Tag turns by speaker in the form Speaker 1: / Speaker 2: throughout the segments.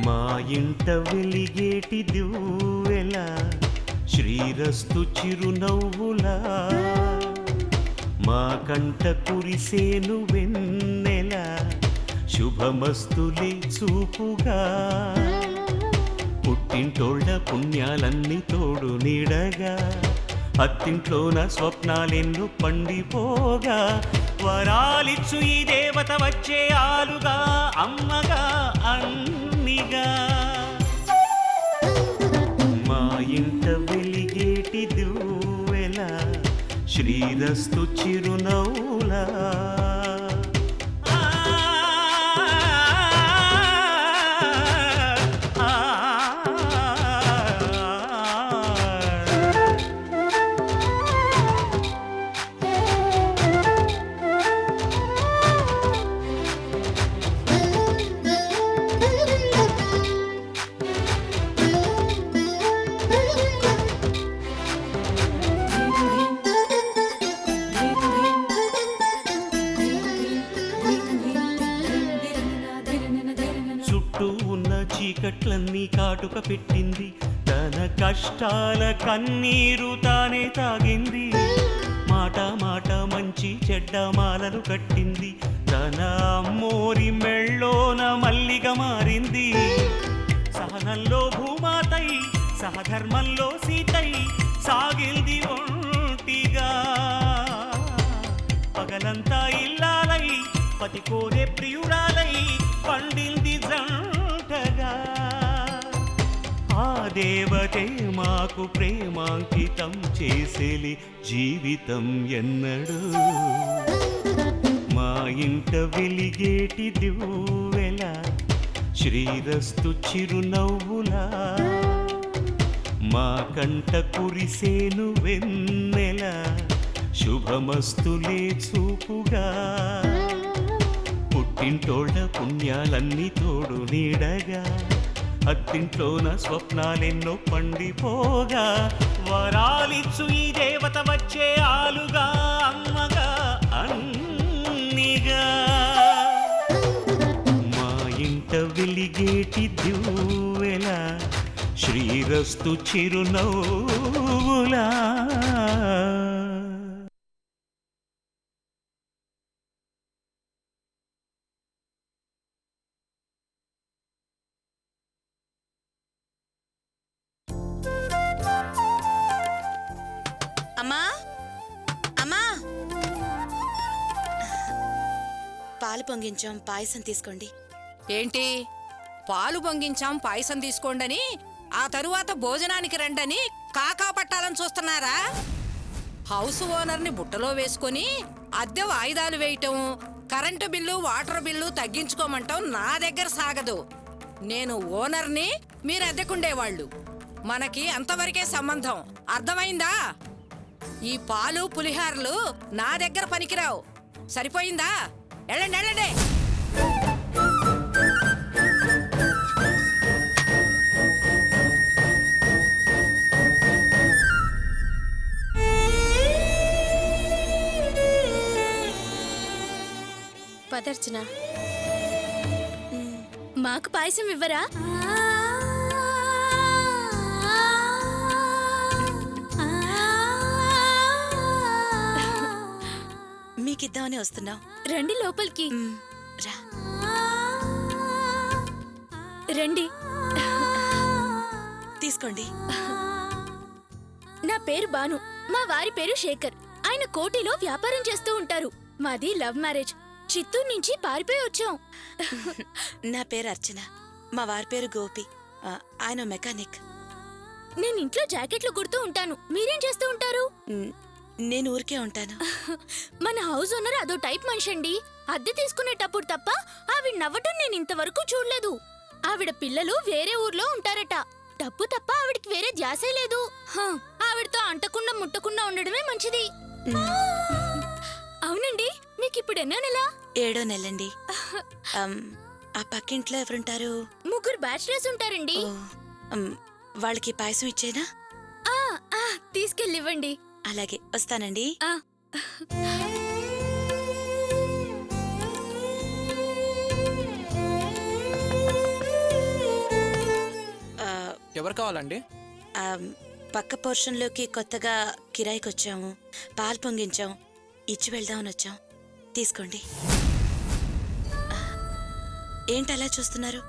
Speaker 1: మా ఇంట వెలిగేటి దివ్వెలా శ్రీరస్తు చిరునవ్వులా మా కంట కురిసేను వెన్నెల శుభమస్తులే చూపుగా పుట్టింటోళ్ళ పుణ్యాలన్నీ తోడు నీడగా అత్తింట్లోన స్వప్నాలెన్ను పండిపోగా వరాలిచ్చు ఈ దేవత వచ్చే ఆలుగా అమ్మగా అన్నిగా మా ఇంట వెలిగేటి దివ్వెలా శ్రీరస్తు చిరునవ్వులా చీకట్లన్నీ కాటుక పెట్టింది తన కష్టాల కన్నీరు తానే తాగింది మాట మాట మంచి చెడ్డ మాలలు కట్టింది తన అమ్మోరి మెళ్ళోన మల్లిగా మారింది సహనంలో భూమాతై సహధర్మంలో సీతై సాగింది ఒంటిగా పగలంతా ఇల్లాలై పతి కోరే ప్రియురాలై పండింది జంటగా ఆ దేవతే మాకు ప్రేమాంకితం చేసేలి జీవితం ఎన్నడు మా ఇంట వెలిగేటి దివ్వెల శ్రీరస్తు చిరునవ్వులా మా కంట కురిసేను వెన్నెల శుభమస్తులే చూపుగా పుట్టింటోళ్ళ పుణ్యాలన్నీ తోడు నీడగా అత్తింట్లోన స్వప్నాలెన్నో పండిపోగా వరాలిచ్చు ఈ దేవత వచ్చే ఆలుగా అమ్మగా అన్నిగా మా ఇంట వెలిగేటి దివ్వెల శ్రీరస్తు చిరునవ్వులా
Speaker 2: అమ్మా అమ్మా పాలు పొంగించాం పాయసం తీసుకోండి.
Speaker 3: ఏంటి పాలు పొంగించాం పాయసం తీసుకోండని ఆ తరువాత భోజనానికి రండని కాకా పట్టాలని చూస్తున్నారా? హౌస్ ఓనర్ని బుట్టలో వేసుకొని అద్దె వాయిదాలు వేయటం కరెంటు బిల్లు వాటర్ బిల్లు తగ్గించుకోమంటాం నా దగ్గర సాగదు. నేను ఓనర్ని, మీరు అద్దెకుండేవాళ్ళు. మనకి అంతవరకే సంబంధం, అర్థమైందా? ఈ పాలు పులిహారలు నా దగ్గర పనికిరావు, సరిపోయిందా? వెళ్ళండి వెళ్ళండి.
Speaker 4: పదర్చన మాకు పాయసం ఇవ్వరా?
Speaker 2: మీకిద్దామని వస్తున్నాం.
Speaker 4: రండి లోపలికి
Speaker 2: రా.
Speaker 4: రండి
Speaker 2: తీసుకోండి.
Speaker 4: నా పేరు బాను, మా వారి పేరు శేఖర్. ఆయన కోటిలో వ్యాపారం చేస్తూ ఉంటారు. మాది లవ్ మ్యారేజ్. చిత్తూరు నుంచి పారిపోయి వచ్చాం.
Speaker 2: నా పేరు అర్చన, మా వారి పేరు గోపి. ఆయన మెకానిక్.
Speaker 4: నేను ఇంట్లో జాకెట్లు కుడుతూ ఉంటాను. మీరేం చేస్తూ ఉంటారు?
Speaker 2: నేను ఊరికే ఉంటాను.
Speaker 4: మన హౌస్ ఓనర్ అదో టైప్ మనిషి అండి. అద్దె తీసుకునేటప్పుడు తప్ప ఆవిడ నవ్వటం నేను ఇంతవరకు చూడలేదు. ఆవిడ పిల్లలు వేరే ఊర్లో ఉంటారట. డబ్బు తప్ప ఆవిడకి వేరే ధ్యాసే లేదు. ఆవిడతో అంటకుండా ముట్టకుండా ఉండడమే మంచిది. అవునండి, మీకు ఇప్పుడు ఎన్నో నెల?
Speaker 2: 7వ నెలండి. ఆ పక్కింట్లో ఎవరుంటారు?
Speaker 4: 3 బ్యాచిలర్స్ ఉంటారండి.
Speaker 2: ఓ, వాళ్ళకి పాయసం ఇచ్చేనా?
Speaker 4: ఆ, ఆ, తీసుకెళ్ళివ్వండి.
Speaker 2: అలాగే, వస్తానండి.
Speaker 4: ఆ.
Speaker 2: ఆ,
Speaker 5: ఎవరు కావాలండి?
Speaker 2: ఆ, పక్క పోర్షన్లోకి కొత్తగా కిరాయికి వచ్చాము. పాలు పొంగించాం, ఇచ్చి వెళ్దామని వచ్చాం. తీసుకోండి. ఏంటి అలా చూస్తున్నారు?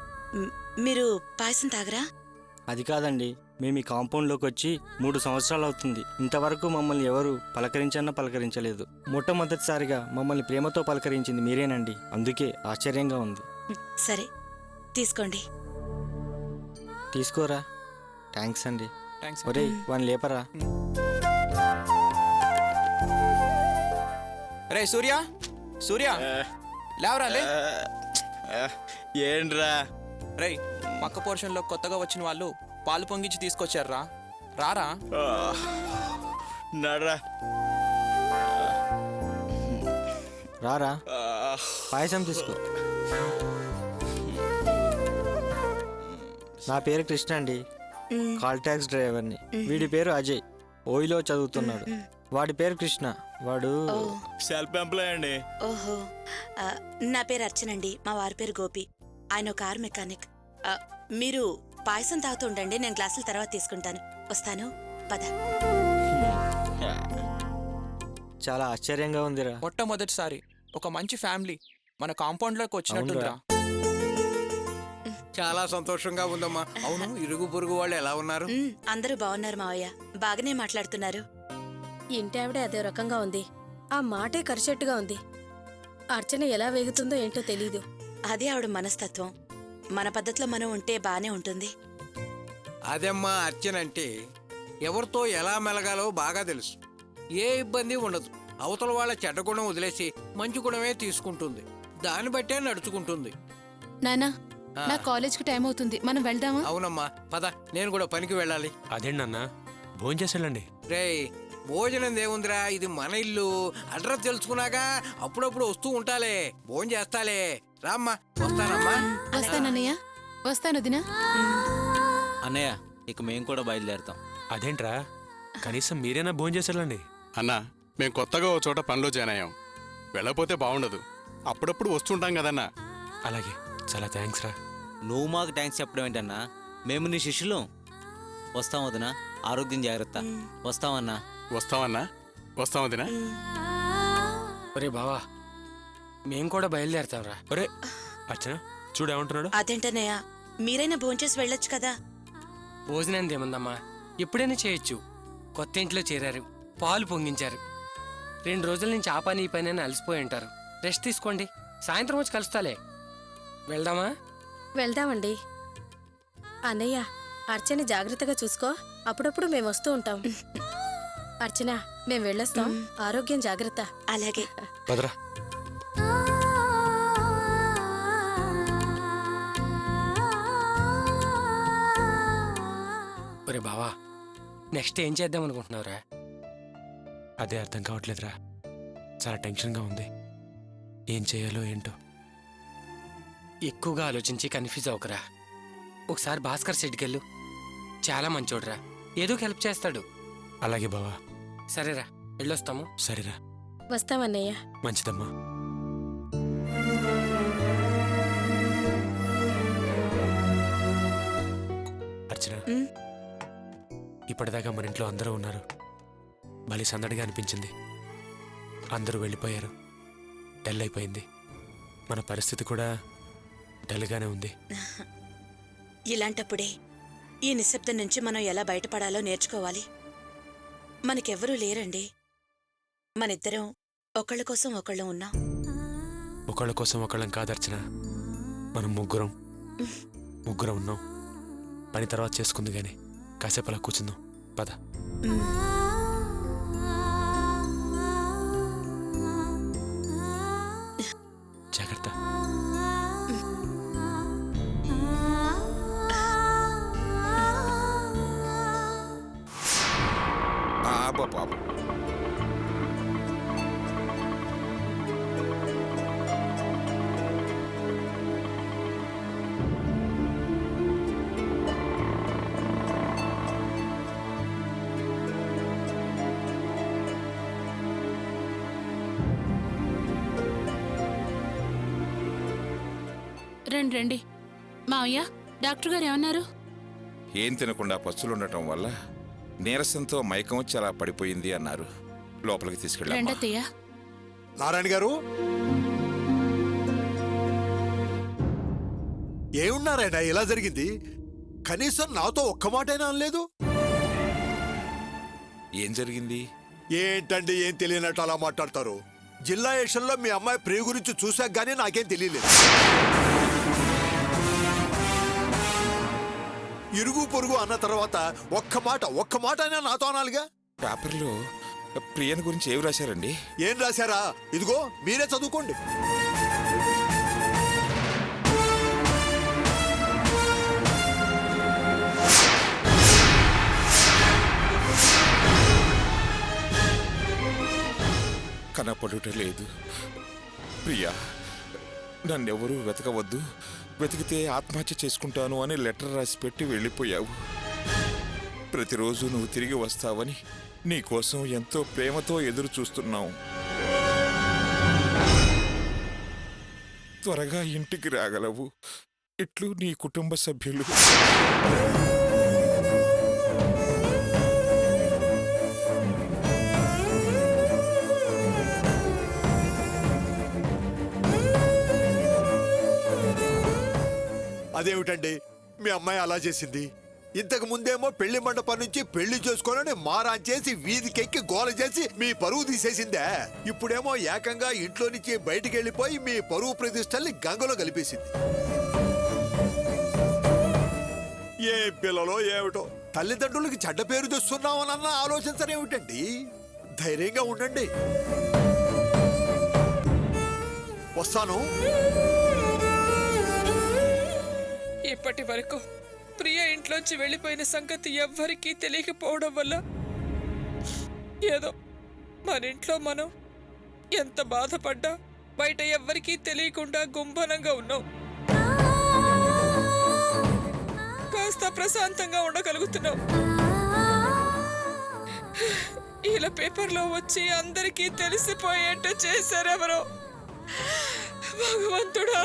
Speaker 2: మీరు పాయసం తాగరా?
Speaker 6: అది కాదండి, మేము ఈ కాంపౌండ్లోకి వచ్చి 3 సంవత్సరాలు అవుతుంది. ఇంతవరకు మమ్మల్ని ఎవరు పలకరించన్నా పలకరించలేదు. మొట్టమొదటిసారిగా మమ్మల్ని ప్రేమతో పలకరించింది మీరేనండి. అందుకే ఆశ్చర్యంగా ఉంది.
Speaker 2: సరే, తీసుకోండి.
Speaker 6: తీసుకోరా. థ్యాంక్స్ అండి.
Speaker 5: థ్యాంక్స్.
Speaker 6: ఒరేయ్, వాని లేపరా.
Speaker 5: రే సూర్య, సూర్య లేవరా లే.
Speaker 7: ఏంట్రా?
Speaker 5: రే, పక్క పోర్షన్లో కొత్తగా వచ్చిన వాళ్ళు పాలు పొంగించి తీసుకొచ్చారా? రారా.
Speaker 7: నడరా.
Speaker 6: రారా, పాయసం తీసుకో. నా పేరు కృష్ణ అండి, కాల్ ట్యాక్స్ డ్రైవర్ని. వీడి పేరు అజయ్, ఓయిలో చదువుతున్నాడు. వాడి పేరు కృష్ణ, వాడు
Speaker 7: సెల్ఫ్ ఎంప్లాయ్ అండి.
Speaker 2: ఓహో, ఆ, నా పేరు అర్చనండి. మా వారి పేరు గోపి. ఆయన ఒక కార్ మెకానిక్. మీరు పాయసం తాగుతూ ఉండండి, నేను గ్లాసుల తర్వాత తీసుకుంటాను. వస్తాను, పద.
Speaker 6: చాలా ఆశ్చర్యంగా ఉందిరా.
Speaker 5: మొట్టమొదటిసారి ఒక మంచి ఫ్యామిలీ మన కాంపౌండ్లోకి వచ్చినట్టుందిరా.
Speaker 8: చాలా సంతోషంగా ఉందమ్మా. అవును, ఇరుగు పొరుగు వాళ్ళు ఎలా ఉన్నారు?
Speaker 2: అందరూ బాగున్నారు మావయ్య, బాగానే మాట్లాడుతున్నారు.
Speaker 9: ఇంటి ఆవిడ అదే రకంగా ఉంది. ఆ మాటే కరిచెట్టుగా ఉంది. అర్చన ఎలా వేగుతుందో ఏంటో తెలీదు.
Speaker 2: అదే ఆవిడ మనస్తత్వం. మన పద్ధతిలో మనం ఉంటే బానే ఉంటుంది.
Speaker 8: అదమ్మా అర్చన అంటే ఎవరితో ఎలా మెలగాలో బాగా తెలుసు. ఏ ఇబ్బంది ఉండదు. అవతల వాళ్ళ చెడ్డ గుణం వదిలేసి మంచి గుణమే తీసుకుంటుంది. దాన్ని బట్టే నడుచుకుంటుంది.
Speaker 10: నానా, నా కాలేజ్కి టైం అవుతుంది, మనం వెళ్దామా?
Speaker 8: అవునమ్మా, పద, నేను కూడా పనికి వెళ్ళాలి.
Speaker 11: అదేంటన్నా, భోజనం చేసేళ్ళండి.
Speaker 8: రేయ్, భోజనం దేవుందిరా, ఇది మన ఇల్లు. అడ్రస్ తెలుసుకున్నాగా అప్పుడప్పుడు వస్తూ ఉంటాలే, భోజనం చేస్తాలే. రామ్మా, వస్తానమ్మా.
Speaker 10: వస్తానన్నయ్య, వస్తాను వదినా.
Speaker 7: అన్నయ్య, ఇక మేము కూడా బయలుదేరుతాం.
Speaker 11: అదేంట్రా, కనీసం మీరేనా భోజనం చేసేళ్ళండి.
Speaker 12: అన్నా, మేము కొత్తగా ఓ చోట పనిలో జాయిన్ అయ్యాం. వెళ్ళపోతే బాగుండదు. అప్పుడప్పుడు వస్తుంటాం కదన్నా.
Speaker 11: అలాగే, చాలా థ్యాంక్స్ రా.
Speaker 7: నువ్వు మాకు థ్యాంక్స్ చెప్పడం ఏంటన్నా? మేము నీ శిష్యులం. వస్తాం వదినా, ఆరోగ్యం జాగ్రత్త. వస్తామన్నా.
Speaker 12: వస్తామన్నా, వస్తాం వదినా.
Speaker 6: ఒరే బావా, మేము కూడా బయలుదేరుతాం రా.
Speaker 11: ఒరే అర్చన, చూడు ఏమంటున్నాడు.
Speaker 2: అదేంటన్నయ్య, మీరైనా భోంచేసి వెళ్ళొచ్చు కదా.
Speaker 6: భోజనం ఏముందమ్మా, ఎప్పుడైనా చేయొచ్చు. కొత్త ఇంట్లో చేరారు, పాలు పొంగించారు. 2 రోజుల నుంచి ఆ పని ఈ పని అని అలసిపోయి ఉంటారు. రెస్ట్ తీసుకోండి, సాయంత్రం వచ్చి కలుస్తాలే. వెళ్దామా?
Speaker 9: వెళ్దామండి. అన్నయ్య, అర్చన జాగ్రత్తగా చూసుకో. అప్పుడప్పుడు మేము వస్తూ ఉంటాం. అర్చన, మేము వెళ్ళొస్తాం. ఆరోగ్యం జాగ్రత్త.
Speaker 2: అలాగే.
Speaker 11: పదరా.
Speaker 6: ఒరే బావా, నెక్స్ట్ ఏం చేద్దాం అనుకుంటున్నావురా?
Speaker 11: అదే అర్థం కావట్లేదురా, చాలా టెన్షన్గా ఉంది. ఏం చేయాలో ఏంటో.
Speaker 6: ఎక్కువగా ఆలోచించి కన్ఫ్యూజ్ అవ్వకరా. ఒకసారి భాస్కర్ సెట్కెళ్ళు, చాలా మంచోడురా, ఏదో హెల్ప్ చేస్తాడు.
Speaker 11: అలాగే బావా.
Speaker 6: సరేరా, వెళ్ళొస్తాము.
Speaker 11: సరేరా,
Speaker 9: వస్తామన్నయ్య.
Speaker 11: మంచిదమ్మా. అర్చన, ఇప్పటిదాకా మన ఇంట్లో అందరూ ఉన్నారు. భలే సందడిగా అనిపించింది. అందరూ వెళ్ళిపోయారు, డల్ అయిపోయింది. మన పరిస్థితి కూడా డల్గానే ఉంది.
Speaker 2: ఇలాంటప్పుడే ఈ నిశ్శబ్దం నుంచి మనం ఎలా బయటపడాలో నేర్చుకోవాలి. మనకెవ్వరూ లేరండి. మనిద్దరం ఒకళ్ళ కోసం ఒకళ్ళం ఉన్నాం.
Speaker 11: ఒకళ్ళ కోసం ఒకళ్ళం కాదర్చన, మనం ముగ్గురం ఉన్నాం. పని తర్వాత చేసుకుంది గాని కాసేపు అలా కూర్చుందాం. పద. జాగ్రత్త.
Speaker 13: పాప పాప.
Speaker 10: రండి రండి మావయ్య డాక్టర్ గారు ఏమన్నారు?
Speaker 13: ఏం తినకుండా పస్తులుండటం వల్ల నీరసంతో మైకం వచ్చి అలా పడిపోయింది అన్నారు. లోపలికి తీసుకెళ్ళాం.
Speaker 10: రెండత్తయ్య.
Speaker 14: నారాయణ గారు ఏమున్నారాయణ, ఇలా జరిగింది? కనీసం నాతో ఒక్క మాటైనా అనలేదు.
Speaker 13: ఏం జరిగింది?
Speaker 14: ఏంటండి ఏం తెలియనట్టు అలా మాట్లాడతారు? జిల్లా ఎలక్షన్లో మీ అమ్మాయి ప్రియ గురించి చూశాక గానీ నాకేం తెలియలేదు. ఇరుగు పొరుగు అన్న తర్వాత ఒక్క మాట అయినా నాతో అనాలిగా.
Speaker 13: పేపర్లో ప్రియన్ గురించి ఏం రాశారండి?
Speaker 14: ఏం రాశారా? ఇదిగో మీరే చదువుకోండి.
Speaker 13: కనపడుట లేదు. ప్రియా, నన్నెవరూ వెతకవద్దు, వెతికితే ఆత్మహత్య చేసుకుంటాను అని లెటర్ రాసి పెట్టి వెళ్ళిపోయావు. ప్రతిరోజు నువ్వు తిరిగి వస్తావని నీకోసం ఎంతో ప్రేమతో ఎదురు చూస్తున్నావు. త్వరగా ఇంటికి రాగలవు. ఇట్లు నీ కుటుంబ సభ్యులు.
Speaker 14: అదేమిటండి మీ అమ్మాయి అలా చేసింది? ఇంతకు ముందేమో పెళ్లి మండపం నుంచి పెళ్లి చేసుకోనని మారాన్ చేసి వీధికెక్కి గోల చేసి మీ పరువు తీసేసిందే. ఇప్పుడేమో ఏకంగా ఇంట్లో నుంచి బయటికి వెళ్ళిపోయి మీ పరువు ప్రతిష్టల్ని గంగలో కలిపేసింది. ఏ పిల్లలో ఏమిటో తల్లిదండ్రులకి చెడ్డ పేరు తెస్తున్నామనన్న ఆలోచించరేమిటండి? ధైర్యంగా ఉండండి. వస్తాను.
Speaker 15: ఇప్పటి వరకు ప్రియ ఇంట్లోంచి వెళ్ళిపోయిన సంగతి ఎవ్వరికీ తెలియకపోవడం వల్ల ఏదో మన ఇంట్లో మనం ఎంత బాధపడ్డా బయట ఎవ్వరికీ తెలియకుండా గుంభనంగా ఉన్నాం. కాస్త ప్రశాంతంగా ఉండగలుగుతున్నాం. ఇలా పేపర్లో వచ్చి అందరికీ తెలిసిపోయేట్టు చేశారెవరో. భగవంతుడా!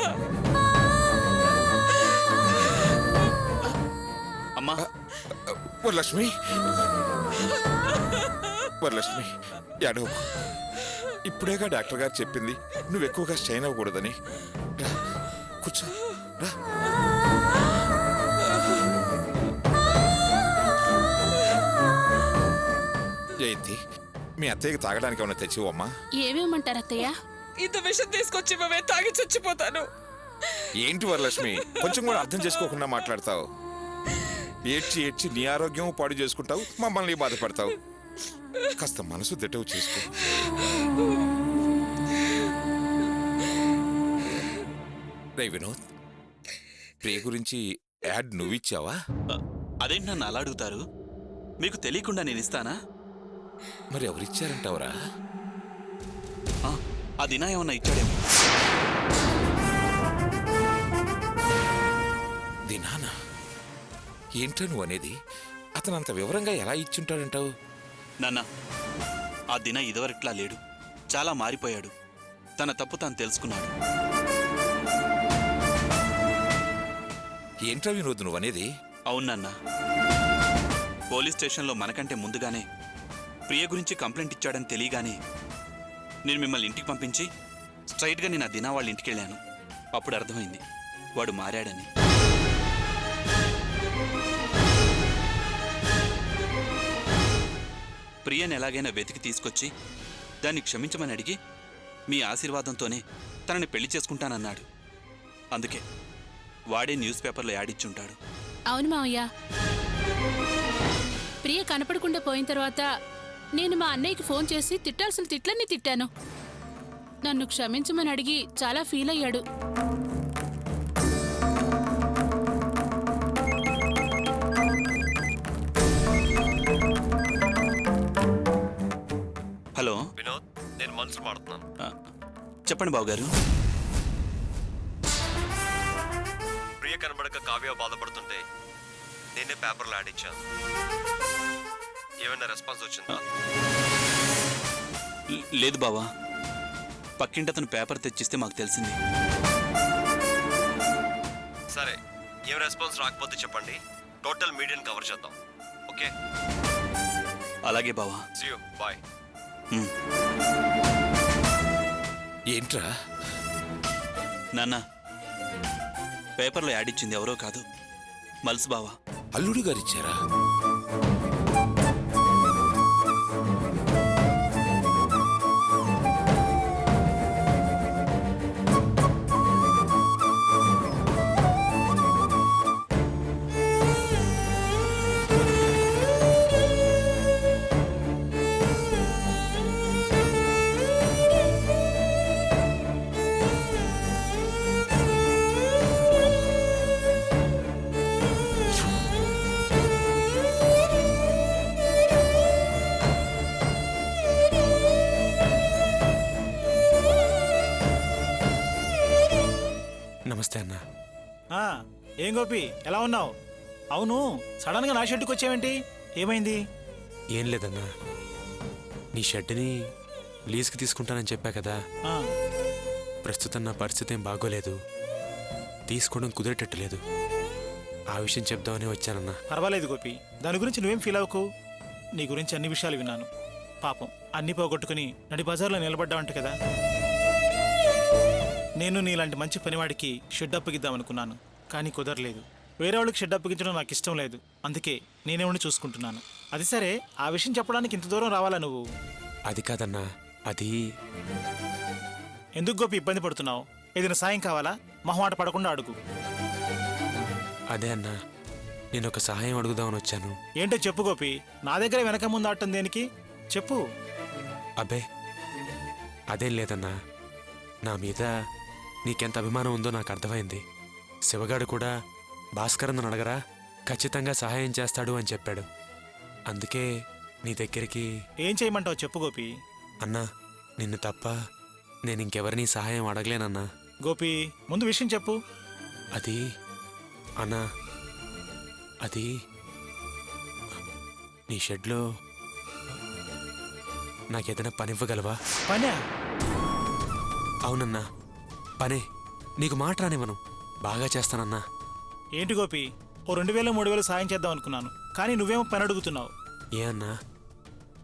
Speaker 13: అమ్మా, వరలక్ష్మి, వరలక్ష్మి ఏడవకు. ఇప్పుడేగా డాక్టర్ గారు చెప్పింది నువ్వు ఎక్కువగా స్ట్రెయిన్ అవ్వకూడదని. రా, కూర్చో, రా. జయంతి, మీ అత్తయ్యకి తాగడానికి ఏమైనా తెచ్చివమ్మా?
Speaker 10: ఏమేమంటారు అత్తయ్య?
Speaker 15: ఇంత విషయం తీసుకొచ్చి మేమే తాగి చచ్చిపోతాను.
Speaker 13: ఏంటి వరలక్ష్మి, కొంచెం కూడా అర్థం చేసుకోకుండా మాట్లాడతావు. ఏడ్చి ఏడ్చి నీ ఆరోగ్యం పాడు చేసుకుంటావు, మమ్మల్ని బాధపడతావు. కాస్త మనసు దిట్టవు చేసుకో. రే వినోద్, ప్రియ గురించి యాడ్ నువ్విచ్చావా?
Speaker 16: అదేంటి నన్ను అలా అడుగుతారు? మీకు తెలియకుండా నేను ఇస్తానా?
Speaker 13: మరి ఎవరిచ్చారంటావురా?
Speaker 16: ఆ దినా ఏమన్నా ఇచ్చాడేమో.
Speaker 13: దినానా? ఏంటో నువ్వు అనేది? అతను అంత వివరంగా ఎలా ఇచ్చుంటాడంటావు?
Speaker 16: నాన్న, ఆ దిన ఇదివరట్లా లేడు. చాలా మారిపోయాడు. తన తప్పు తాను తెలుసుకున్నాడు.
Speaker 13: ఏంట్రా వినోద్ నువ్వు అనేది?
Speaker 16: అవునన్నా, పోలీస్ స్టేషన్లో మనకంటే ముందుగానే ప్రియ గురించి కంప్లైంట్ ఇచ్చాడని తెలియగానే నేను మిమ్మల్ని ఇంటికి పంపించి స్ట్రైట్గా నేను ఆ దినా వాళ్ళ ఇంటికి వెళ్ళాను. అప్పుడు అర్థమైంది వాడు మారాడని. ప్రియని ఎలాగైనా వెతికి తీసుకొచ్చి దాన్ని క్షమించమని అడిగి మీ ఆశీర్వాదంతోనే తనని పెళ్లి చేసుకుంటానన్నాడు. అందుకే వాడే న్యూస్ పేపర్లో యాడ్ ఇచ్చుంటాడు.
Speaker 10: అవును మావయ్య. ప్రియ కనపడకుండా పోయిన తర్వాత నేను మా అన్నయ్యకి ఫోన్ చేసి తిట్టాల్సిన తిట్లన్నీ తిట్టాను. నన్ను క్షమించమని అడిగి చాలా ఫీల్ అయ్యాడు.
Speaker 17: మనసు మాడుతున్నాను.
Speaker 16: చెప్పండి బావగారు.
Speaker 17: ప్రియ కనబడక కావ్య బాధపడుతుంటే నేనే పేపర్లో యాడ్ ఇచ్చాను. ఏమైనా రెస్పాన్స్ వచ్చిందా?
Speaker 16: లేదు బావా, పక్కింటి అతను పేపర్ తెచ్చిస్తే మాకు తెలిసింది.
Speaker 17: సరే, ఏం రెస్పాన్స్ రాకపోతే చెప్పండి, టోటల్ మీడియాని కవర్ చేద్దాం. ఓకే?
Speaker 16: అలాగే బావా.
Speaker 17: See you, bye.
Speaker 12: ఏంట్రా
Speaker 16: నాన్న, పేపర్లో యాడ్ ఇచ్చింది ఎవరో కాదు, మల్స్ బావా.
Speaker 12: అల్లుడు గారు ఇచ్చారా? నమస్తే అన్న.
Speaker 18: ఏం గోపి, ఎలా ఉన్నావు? అవును, సడన్ గా నా షెడ్కి వచ్చావేంటి? ఏమైంది?
Speaker 11: ఏం లేదన్నా, నీ షెడ్ని లీజ్కి తీసుకుంటానని చెప్పా కదా. ప్రస్తుతం నా పరిస్థితి ఏం బాగోలేదు, తీసుకోవడం కుదిరేటట్టు. ఆ విషయం చెప్దామని వచ్చానన్నా.
Speaker 18: పర్వాలేదు గోపి, దాని గురించి నువ్వేం ఫీల్ అవ్వకు. నీ గురించి అన్ని విషయాలు విన్నాను. పాపం అన్ని పోగొట్టుకుని నడి బజార్లో నిలబడ్డావంట కదా. నేను నీలాంటి మంచి పనివాడికి షెడ్ అప్పగిద్దామనుకున్నాను, కానీ కుదరలేదు. వేరే వాళ్ళకి షెడ్ అప్పగించడం నాకు ఇష్టం లేదు, అందుకే నేనే ఉండి చూసుకుంటున్నాను. అది సరే, ఆ విషయం చెప్పడానికి ఇంత దూరం రావాలా నువ్వు?
Speaker 11: అది కాదన్నా, అది
Speaker 18: ఎందుకు గోపి ఇబ్బంది పడుతున్నావు? ఏదైనా సాయం కావాలా? మొహమాట పడకుండా అడుగు.
Speaker 11: అదే అన్నా, నేను ఒక సహాయం అడుగుదామని వచ్చాను.
Speaker 18: ఏంటో చెప్పు గోపి, నా దగ్గర వెనక ముందు ఆడటం దేనికి? చెప్పు.
Speaker 11: అబ్బే అదేం లేదన్నా, నా మీద నీకెంత అభిమానం ఉందో నాకు అర్థమైంది. శివగాడు కూడా భాస్కర్ అన్నను అడగరా, ఖచ్చితంగా సహాయం చేస్తాడు అని చెప్పాడు. అందుకే నీ దగ్గరికి.
Speaker 18: ఏం చేయమంటావు చెప్పు గోపి.
Speaker 11: అన్నా, నిన్ను తప్ప నేను ఇంకెవరినీ సహాయం అడగలేనన్నా.
Speaker 18: గోపి, ముందు విషయం చెప్పు.
Speaker 11: అది అన్నా, అది నీ షెడ్లో నాకేదైనా పని ఇవ్వగలవా?
Speaker 18: పనా?
Speaker 11: అవునన్నా, పనే. నీకు మాట రానివ్వను, బాగా చేస్తానన్నా.
Speaker 18: ఏంటి గోపి, ఓ 2000 3000 సాయం చేద్దాం అనుకున్నాను, కానీ నువ్వేమో పని అడుగుతున్నావు.
Speaker 11: ఏ అన్నా,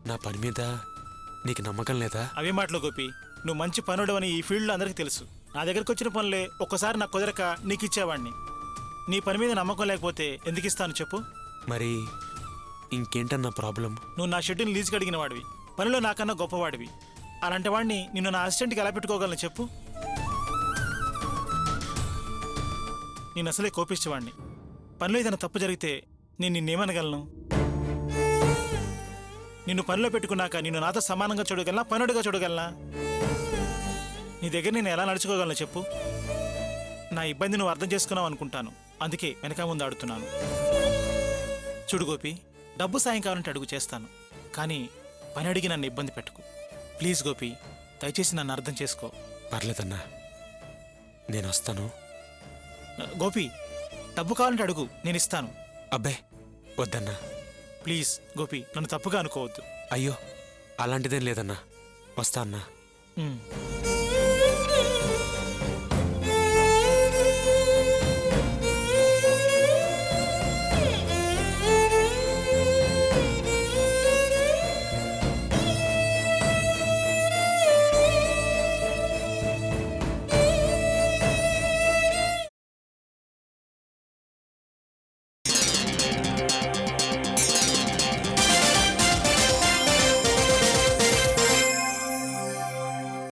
Speaker 11: నా పని మీద నీకు నమ్మకం లేదా?
Speaker 18: అవే మాటలు గోపి, నువ్వు మంచి పనుడు అని ఈ ఫీల్డ్లో అందరికీ తెలుసు. నా దగ్గరకు వచ్చిన పనులే ఒక్కసారి నాకు కుదరక నీకు ఇచ్చేవాడిని. నీ పని మీద నమ్మకం లేకపోతే ఎందుకు ఇస్తాను చెప్పు?
Speaker 11: మరి ఇంకేంటన్నా ప్రాబ్లం?
Speaker 18: నువ్వు నా షెడ్యూల్ లీజుకి అడిగిన వాడివి, పనిలో నాకన్నా గొప్పవాడివి. అలాంటి వాడిని నిన్ను నా అసిస్టెంట్కి ఎలా పెట్టుకోగలను చెప్పు? నేను అసలే కోపిస్తేవాడిని. పనిలో ఏదైనా తప్పు జరిగితే నేను నిన్నేమనగలను? నిన్ను పనిలో పెట్టుకున్నాక నిన్ను నాతో సమానంగా చూడగలనా, పనుడుగా చూడగలనా? నీ దగ్గర నేను ఎలా నడుచుకోగలను చెప్పు? నా ఇబ్బంది నువ్వు అర్థం చేసుకున్నావు అనుకుంటాను, అందుకే వెనక ముందు ఆడుతున్నాను. చూడు గోపి, డబ్బు సాయం కావాలంటే అడుగు చేస్తాను, కానీ పని అడిగి నన్ను ఇబ్బంది పెట్టుకు. ప్లీజ్ గోపి, దయచేసి నన్ను అర్థం చేసుకో.
Speaker 11: పర్లేదన్నా, నేను వస్తాను.
Speaker 18: గోపి, డబ్బు కావాలంటే అడుగు, నేను ఇస్తాను.
Speaker 11: అబ్బే వద్దన్నా.
Speaker 18: ప్లీజ్ గోపి, నన్ను తప్పుగా అనుకోవద్దు.
Speaker 11: అయ్యో అలాంటిదేం లేదన్నా, వస్తా అన్నా.